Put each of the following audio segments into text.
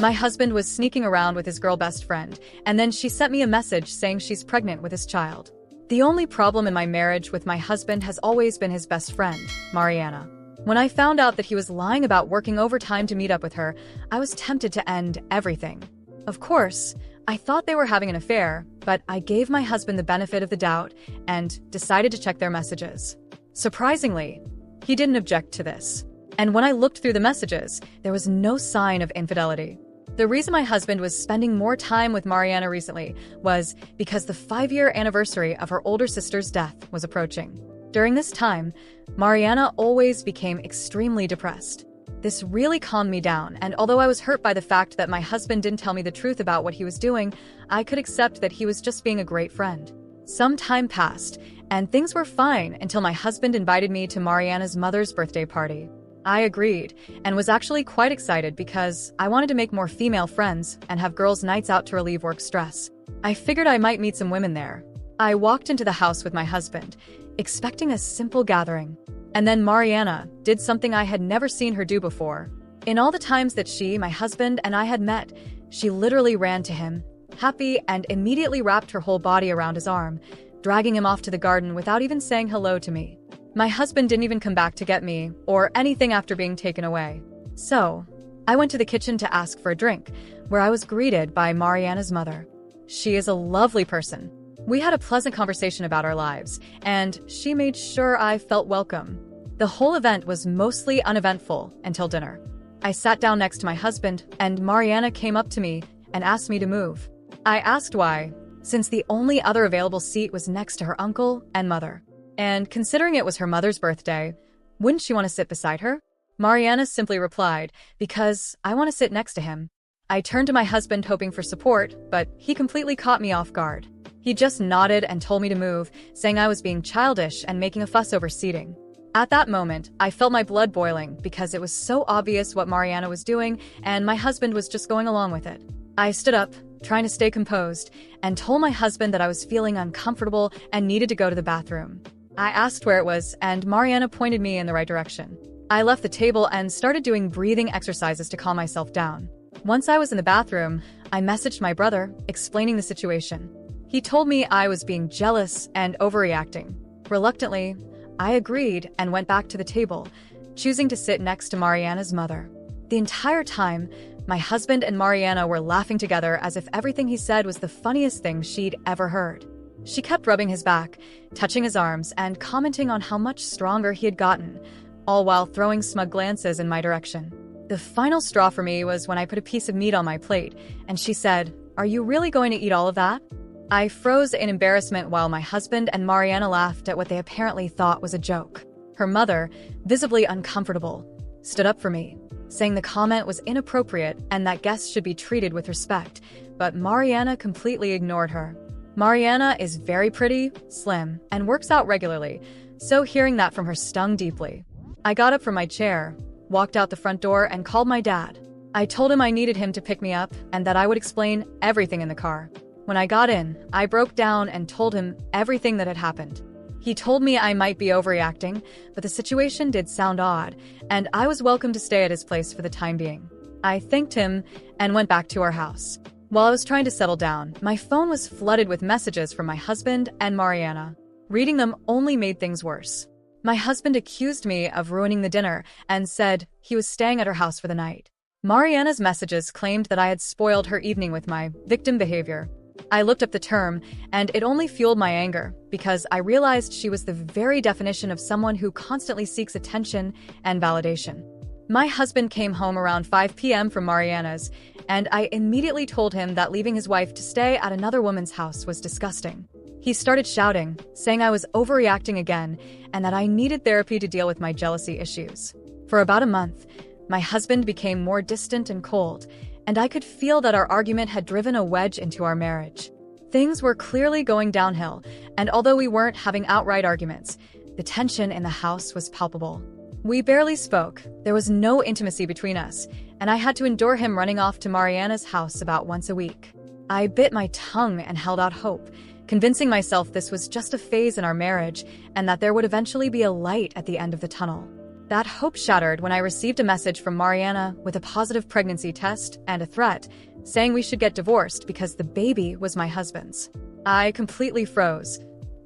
My husband was sneaking around with his girl best friend, and then she sent me a message saying she's pregnant with his child. The only problem in my marriage with my husband has always been his best friend, Mariana. When I found out that he was lying about working overtime to meet up with her, I was tempted to end everything. Of course, I thought they were having an affair, but I gave my husband the benefit of the doubt and decided to check their messages. Surprisingly, he didn't object to this. And when I looked through the messages, there was no sign of infidelity. The reason my husband was spending more time with Mariana recently was because the 5-year anniversary of her older sister's death was approaching. During this time, Mariana always became extremely depressed. This really calmed me down, and although I was hurt by the fact that my husband didn't tell me the truth about what he was doing, I could accept that he was just being a great friend. Some time passed, and things were fine until my husband invited me to Mariana's mother's birthday party. I agreed, and was actually quite excited because I wanted to make more female friends and have girls' nights out to relieve work stress. I figured I might meet some women there. I walked into the house with my husband, expecting a simple gathering. And then Mariana did something I had never seen her do before. In all the times that she, my husband, and I had met, she literally ran to him, happy, and immediately wrapped her whole body around his arm, dragging him off to the garden without even saying hello to me. My husband didn't even come back to get me or anything after being taken away. So, I went to the kitchen to ask for a drink, where I was greeted by Mariana's mother. She is a lovely person. We had a pleasant conversation about our lives, and she made sure I felt welcome. The whole event was mostly uneventful until dinner. I sat down next to my husband, and Mariana came up to me and asked me to move. I asked why, since the only other available seat was next to her uncle and mother. And considering it was her mother's birthday, wouldn't she want to sit beside her? Mariana simply replied, because I want to sit next to him. I turned to my husband hoping for support, but he completely caught me off guard. He just nodded and told me to move, saying I was being childish and making a fuss over seating. At that moment, I felt my blood boiling because it was so obvious what Mariana was doing, and my husband was just going along with it. I stood up, trying to stay composed, and told my husband that I was feeling uncomfortable and needed to go to the bathroom. I asked where it was, and Mariana pointed me in the right direction. I left the table and started doing breathing exercises to calm myself down. Once I was in the bathroom, I messaged my brother, explaining the situation. He told me I was being jealous and overreacting. Reluctantly, I agreed and went back to the table, choosing to sit next to Mariana's mother. The entire time, my husband and Mariana were laughing together as if everything he said was the funniest thing she'd ever heard. She kept rubbing his back, touching his arms, and commenting on how much stronger he had gotten, all while throwing smug glances in my direction. The final straw for me was when I put a piece of meat on my plate, and she said, "Are you really going to eat all of that?" I froze in embarrassment while my husband and Mariana laughed at what they apparently thought was a joke. Her mother, visibly uncomfortable, stood up for me, saying the comment was inappropriate and that guests should be treated with respect, but Mariana completely ignored her. Mariana is very pretty, slim, and works out regularly, so hearing that from her stung deeply. I got up from my chair, walked out the front door, and called my dad. I told him I needed him to pick me up and that I would explain everything in the car. When I got in, I broke down and told him everything that had happened. He told me I might be overreacting, but the situation did sound odd, and I was welcome to stay at his place for the time being. I thanked him and went back to our house. While I was trying to settle down, my phone was flooded with messages from my husband and Mariana. Reading them only made things worse. My husband accused me of ruining the dinner and said he was staying at her house for the night. Mariana's messages claimed that I had spoiled her evening with my victim behavior. I looked up the term, and it only fueled my anger because I realized she was the very definition of someone who constantly seeks attention and validation. My husband came home around 5 p.m. from Mariana's, and I immediately told him that leaving his wife to stay at another woman's house was disgusting. He started shouting, saying I was overreacting again and that I needed therapy to deal with my jealousy issues. For about a month, my husband became more distant and cold, and I could feel that our argument had driven a wedge into our marriage. Things were clearly going downhill, and although we weren't having outright arguments, the tension in the house was palpable. We barely spoke, there was no intimacy between us, and I had to endure him running off to Mariana's house about once a week. I bit my tongue and held out hope, convincing myself this was just a phase in our marriage and that there would eventually be a light at the end of the tunnel. That hope shattered when I received a message from Mariana with a positive pregnancy test and a threat, saying we should get divorced because the baby was my husband's. I completely froze,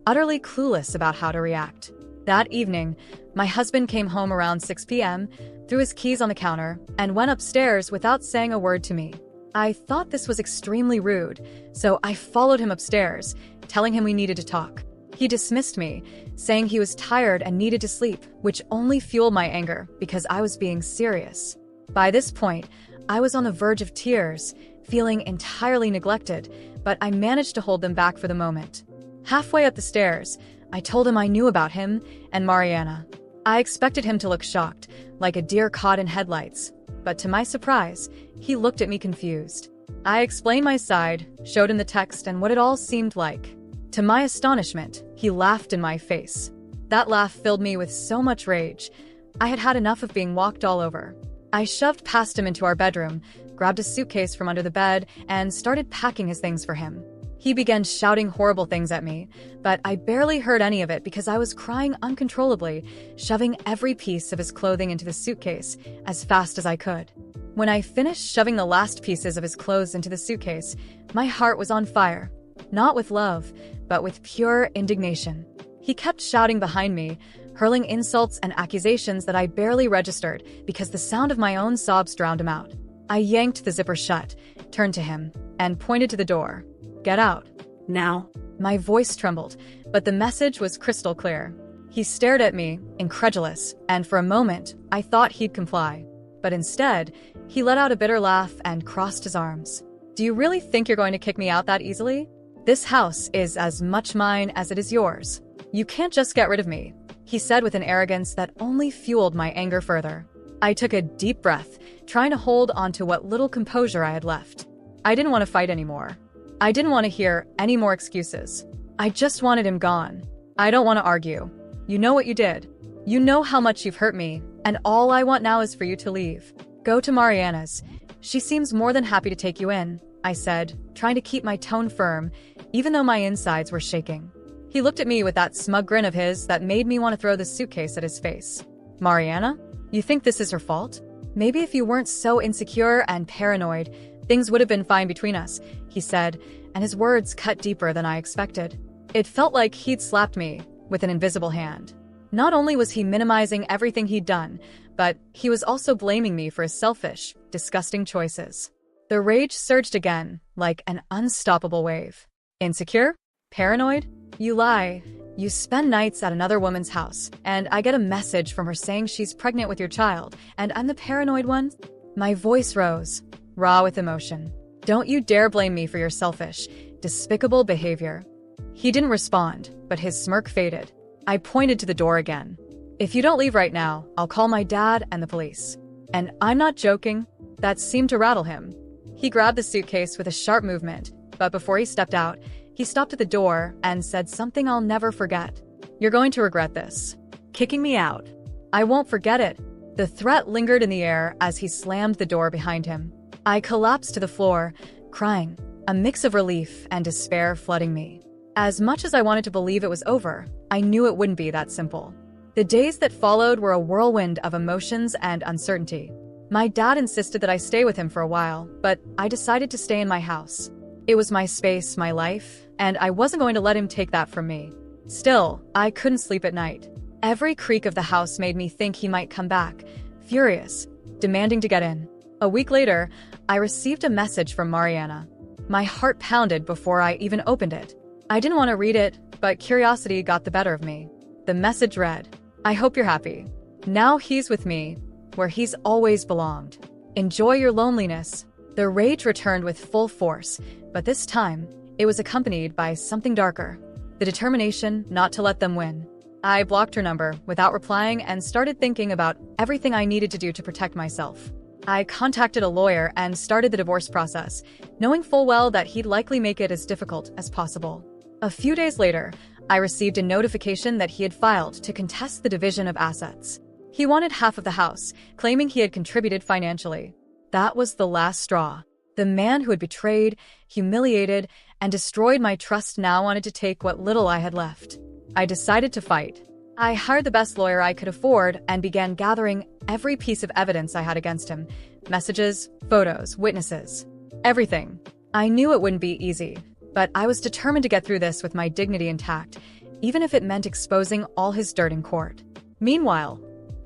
utterly clueless about how to react. That evening, my husband came home around 6 p.m., threw his keys on the counter, and went upstairs without saying a word to me. I thought this was extremely rude, so I followed him upstairs, telling him we needed to talk. He dismissed me, saying he was tired and needed to sleep, which only fueled my anger because I was being serious. By this point, I was on the verge of tears, feeling entirely neglected, but I managed to hold them back for the moment. Halfway up the stairs, I told him I knew about him and Mariana. I expected him to look shocked, like a deer caught in headlights, but to my surprise, he looked at me confused. I explained my side, showed him the text and what it all seemed like. To my astonishment, he laughed in my face. That laugh filled me with so much rage. I had had enough of being walked all over. I shoved past him into our bedroom, grabbed a suitcase from under the bed, and started packing his things for him. He began shouting horrible things at me, but I barely heard any of it because I was crying uncontrollably, shoving every piece of his clothing into the suitcase as fast as I could. When I finished shoving the last pieces of his clothes into the suitcase, my heart was on fire, not with love, but with pure indignation. He kept shouting behind me, hurling insults and accusations that I barely registered because the sound of my own sobs drowned him out. I yanked the zipper shut, turned to him, and pointed to the door. "Get out. Now." My voice trembled, but the message was crystal clear. He stared at me, incredulous, and for a moment, I thought he'd comply. But instead, he let out a bitter laugh and crossed his arms. "Do you really think you're going to kick me out that easily? This house is as much mine as it is yours. You can't just get rid of me," he said with an arrogance that only fueled my anger further. I took a deep breath, trying to hold onto what little composure I had left. I didn't want to fight anymore. I didn't want to hear any more excuses. I just wanted him gone. I don't want to argue. You know what you did. You know how much you've hurt me, and all I want now is for you to leave. Go to Mariana's. She seems more than happy to take you in, I said, trying to keep my tone firm, even though my insides were shaking. He looked at me with that smug grin of his that made me want to throw the suitcase at his face. "Mariana? You think this is her fault? Maybe if you weren't so insecure and paranoid, things would have been fine between us," he said, and his words cut deeper than I expected. It felt like he'd slapped me with an invisible hand. Not only was he minimizing everything he'd done, but he was also blaming me for his selfish, disgusting choices. The rage surged again, like an unstoppable wave. "Insecure? Paranoid? You lie. You spend nights at another woman's house, and I get a message from her saying she's pregnant with your child, and I'm the paranoid one?" My voice rose, raw with emotion. "Don't you dare blame me for your selfish, despicable behavior." He didn't respond, but his smirk faded. I pointed to the door again. "If you don't leave right now, I'll call my dad and the police." And I'm not joking. That seemed to rattle him. He grabbed the suitcase with a sharp movement, but before he stepped out, he stopped at the door and said something I'll never forget. "You're going to regret this. Kicking me out." "I won't forget it." The threat lingered in the air as he slammed the door behind him. I collapsed to the floor, crying, a mix of relief and despair flooding me. As much as I wanted to believe it was over, I knew it wouldn't be that simple. The days that followed were a whirlwind of emotions and uncertainty. My dad insisted that I stay with him for a while, but I decided to stay in my house. It was my space, my life, and I wasn't going to let him take that from me. Still, I couldn't sleep at night. Every creak of the house made me think he might come back, furious, demanding to get in. A week later, I received a message from Mariana. My heart pounded before I even opened it. I didn't want to read it, but curiosity got the better of me. The message read, "I hope you're happy. Now he's with me, where he's always belonged. Enjoy your loneliness." The rage returned with full force, but this time, it was accompanied by something darker. The determination not to let them win. I blocked her number without replying and started thinking about everything I needed to do to protect myself. I contacted a lawyer and started the divorce process, knowing full well that he'd likely make it as difficult as possible. A few days later, I received a notification that he had filed to contest the division of assets. He wanted half of the house, claiming he had contributed financially. That was the last straw. The man who had betrayed, humiliated, and destroyed my trust now wanted to take what little I had left. I decided to fight. I hired the best lawyer I could afford and began gathering every piece of evidence I had against him. Messages, photos, witnesses. Everything. I knew it wouldn't be easy, but I was determined to get through this with my dignity intact, even if it meant exposing all his dirt in court. Meanwhile,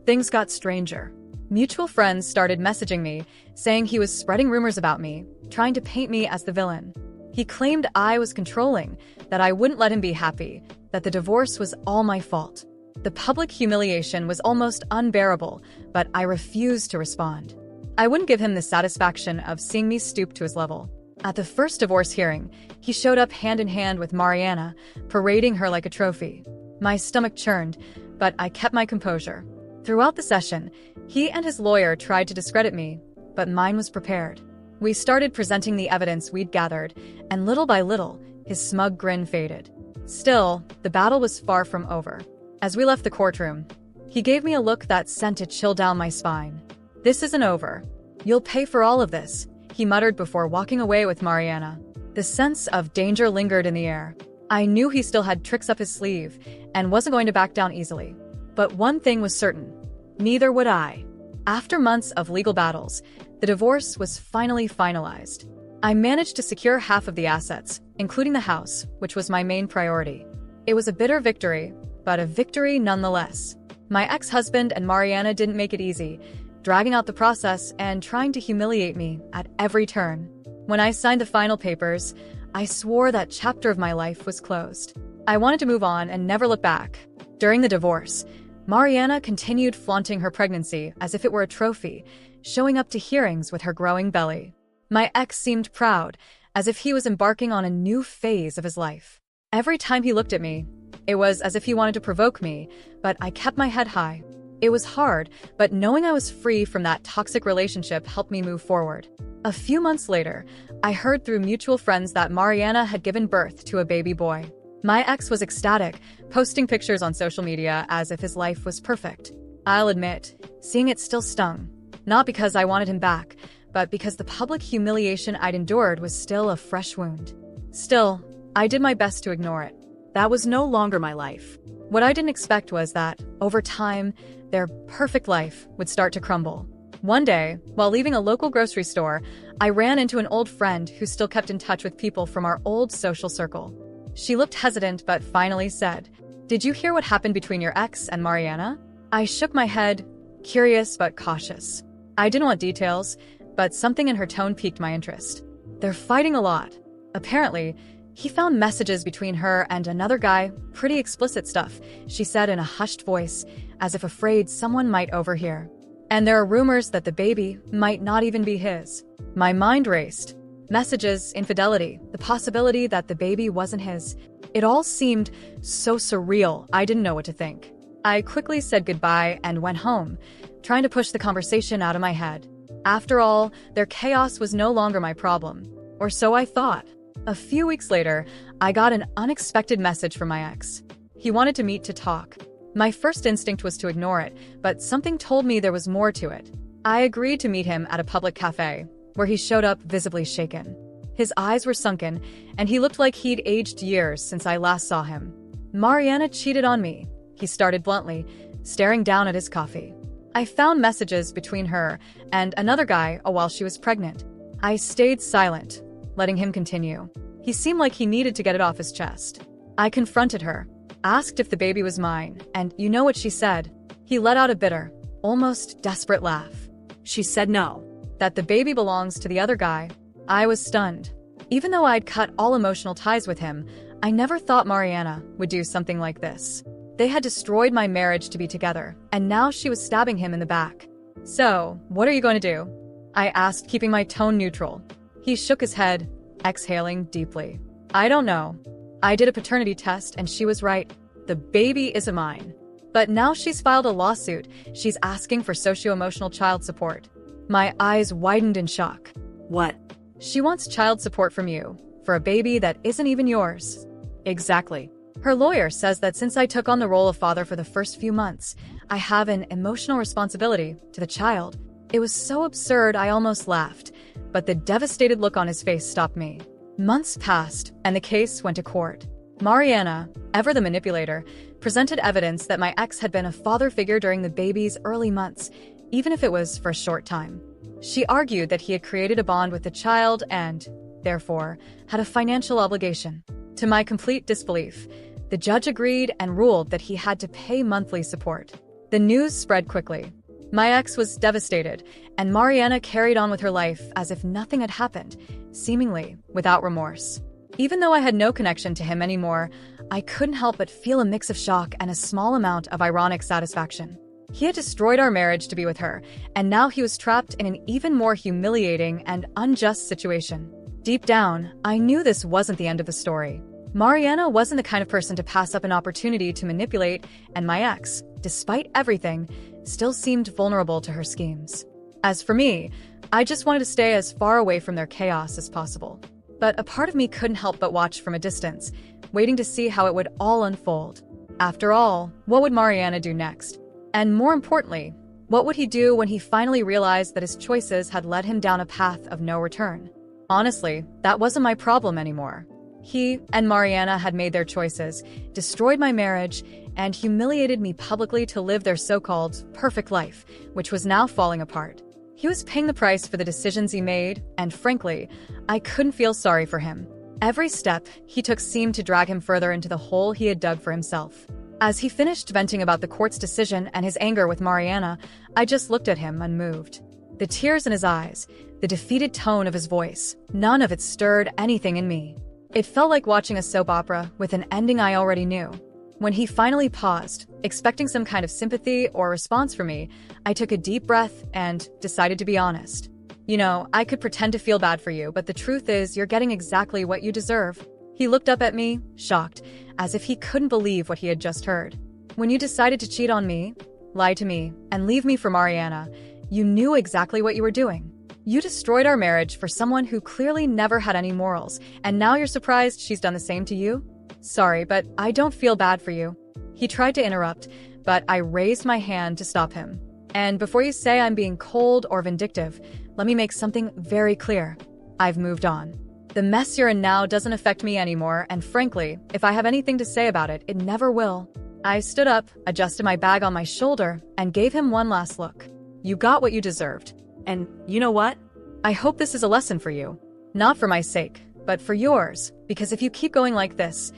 things got stranger. Mutual friends started messaging me, saying he was spreading rumors about me, trying to paint me as the villain. He claimed I was controlling, that I wouldn't let him be happy, that the divorce was all my fault. The public humiliation was almost unbearable, but I refused to respond. I wouldn't give him the satisfaction of seeing me stoop to his level. At the first divorce hearing, he showed up hand in hand with Mariana, parading her like a trophy. My stomach churned, but I kept my composure. Throughout the session, he and his lawyer tried to discredit me, but mine was prepared. We started presenting the evidence we'd gathered, and little by little, his smug grin faded. Still, the battle was far from over. As we left the courtroom, he gave me a look that sent a chill down my spine. "This isn't over. You'll pay for all of this," he muttered before walking away with Mariana. The sense of danger lingered in the air. I knew he still had tricks up his sleeve and wasn't going to back down easily. But one thing was certain. Neither would I. After months of legal battles, the divorce was finally finalized. I managed to secure half of the assets, including the house, which was my main priority. It was a bitter victory, but a victory nonetheless. My ex-husband and Mariana didn't make it easy, dragging out the process and trying to humiliate me at every turn. When I signed the final papers, I swore that chapter of my life was closed. I wanted to move on and never look back. During the divorce, Mariana continued flaunting her pregnancy as if it were a trophy, showing up to hearings with her growing belly. My ex seemed proud, as if he was embarking on a new phase of his life. Every time he looked at me, it was as if he wanted to provoke me, but I kept my head high. It was hard, but knowing I was free from that toxic relationship helped me move forward. A few months later, I heard through mutual friends that Mariana had given birth to a baby boy. My ex was ecstatic, posting pictures on social media as if his life was perfect. I'll admit, seeing it still stung. Not because I wanted him back, but because the public humiliation I'd endured was still a fresh wound. Still, I did my best to ignore it. That was no longer my life. What I didn't expect was that, over time, their perfect life would start to crumble. One day, while leaving a local grocery store, I ran into an old friend who still kept in touch with people from our old social circle. She looked hesitant but finally said, "Did you hear what happened between your ex and Mariana?" I shook my head, curious but cautious. I didn't want details, but something in her tone piqued my interest. "They're fighting a lot. Apparently, he found messages between her and another guy, pretty explicit stuff," she said in a hushed voice, as if afraid someone might overhear. "And there are rumors that the baby might not even be his." My mind raced. Messages, infidelity, the possibility that the baby wasn't his. It all seemed so surreal, I didn't know what to think. I quickly said goodbye and went home, trying to push the conversation out of my head. After all, their chaos was no longer my problem. Or so I thought. A few weeks later, I got an unexpected message from my ex. He wanted to meet to talk. My first instinct was to ignore it, but something told me there was more to it. I agreed to meet him at a public cafe, where he showed up visibly shaken. His eyes were sunken, and he looked like he'd aged years since I last saw him. "Mariana cheated on me," he started bluntly, staring down at his coffee. "I found messages between her and another guy while she was pregnant." I stayed silent, letting him continue. He seemed like he needed to get it off his chest. I confronted her, asked if the baby was mine, and you know what she said? He let out a bitter, almost desperate laugh. She said no, that the baby belongs to the other guy. I was stunned. Even though I'd cut all emotional ties with him, I never thought Mariana would do something like this. They had destroyed my marriage to be together, and now she was stabbing him in the back. "So, what are you going to do?" I asked, keeping my tone neutral. He shook his head, exhaling deeply. "I don't know. I did a paternity test and she was right. The baby isn't mine. But now she's filed a lawsuit. She's asking for socio-emotional child support." My eyes widened in shock. "What?" "She wants child support from you, for a baby that isn't even yours." "Exactly. Her lawyer says that since I took on the role of father for the first few months, I have an emotional responsibility to the child." It was so absurd I almost laughed, but the devastated look on his face stopped me. Months passed, and the case went to court. Mariana, ever the manipulator, presented evidence that my ex had been a father figure during the baby's early months, even if it was for a short time. She argued that he had created a bond with the child and, therefore, had a financial obligation. To my complete disbelief, the judge agreed and ruled that he had to pay monthly support. The news spread quickly. My ex was devastated, and Mariana carried on with her life as if nothing had happened, seemingly without remorse. Even though I had no connection to him anymore, I couldn't help but feel a mix of shock and a small amount of ironic satisfaction. He had destroyed our marriage to be with her, and now he was trapped in an even more humiliating and unjust situation. Deep down, I knew this wasn't the end of the story. Mariana wasn't the kind of person to pass up an opportunity to manipulate, and my ex, despite everything, still seemed vulnerable to her schemes. As for me, I just wanted to stay as far away from their chaos as possible. But a part of me couldn't help but watch from a distance, waiting to see how it would all unfold. After all, what would Mariana do next? And more importantly, what would he do when he finally realized that his choices had led him down a path of no return? Honestly, that wasn't my problem anymore. He and Mariana had made their choices, destroyed my marriage, and humiliated me publicly to live their so-called perfect life, which was now falling apart. He was paying the price for the decisions he made, and frankly, I couldn't feel sorry for him. Every step he took seemed to drag him further into the hole he had dug for himself. As he finished venting about the court's decision and his anger with Mariana, I just looked at him unmoved. The tears in his eyes, the defeated tone of his voice, none of it stirred anything in me. It felt like watching a soap opera with an ending I already knew. When he finally paused, expecting some kind of sympathy or response from me, I took a deep breath and decided to be honest. You know, I could pretend to feel bad for you, but the truth is you're getting exactly what you deserve. He looked up at me, shocked, as if he couldn't believe what he had just heard. When you decided to cheat on me, lie to me, and leave me for Mariana, you knew exactly what you were doing. You destroyed our marriage for someone who clearly never had any morals, and now you're surprised she's done the same to you? Sorry, but I don't feel bad for you. He tried to interrupt, but I raised my hand to stop him. And before you say I'm being cold or vindictive, let me make something very clear. I've moved on. The mess you're in now doesn't affect me anymore, and frankly, if I have anything to say about it, it never will. I stood up, adjusted my bag on my shoulder, and gave him one last look. You got what you deserved. And you know what? I hope this is a lesson for you. Not for my sake, but for yours, because if you keep going like this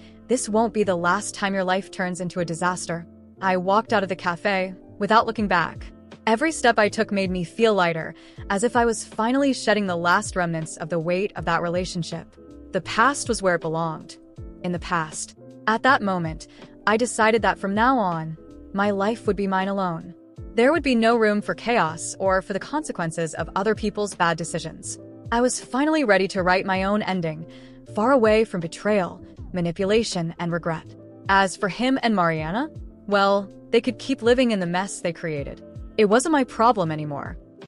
won't be the last time your life turns into a disaster. I walked out of the cafe without looking back. Every step I took made me feel lighter, as if I was finally shedding the last remnants of the weight of that relationship. The past was where it belonged. In the past. At that moment, I decided that from now on, my life would be mine alone. There would be no room for chaos or for the consequences of other people's bad decisions. I was finally ready to write my own ending, far away from betrayal, manipulation, and regret. As for him and Mariana, well, they could keep living in the mess they created. It wasn't my problem anymore.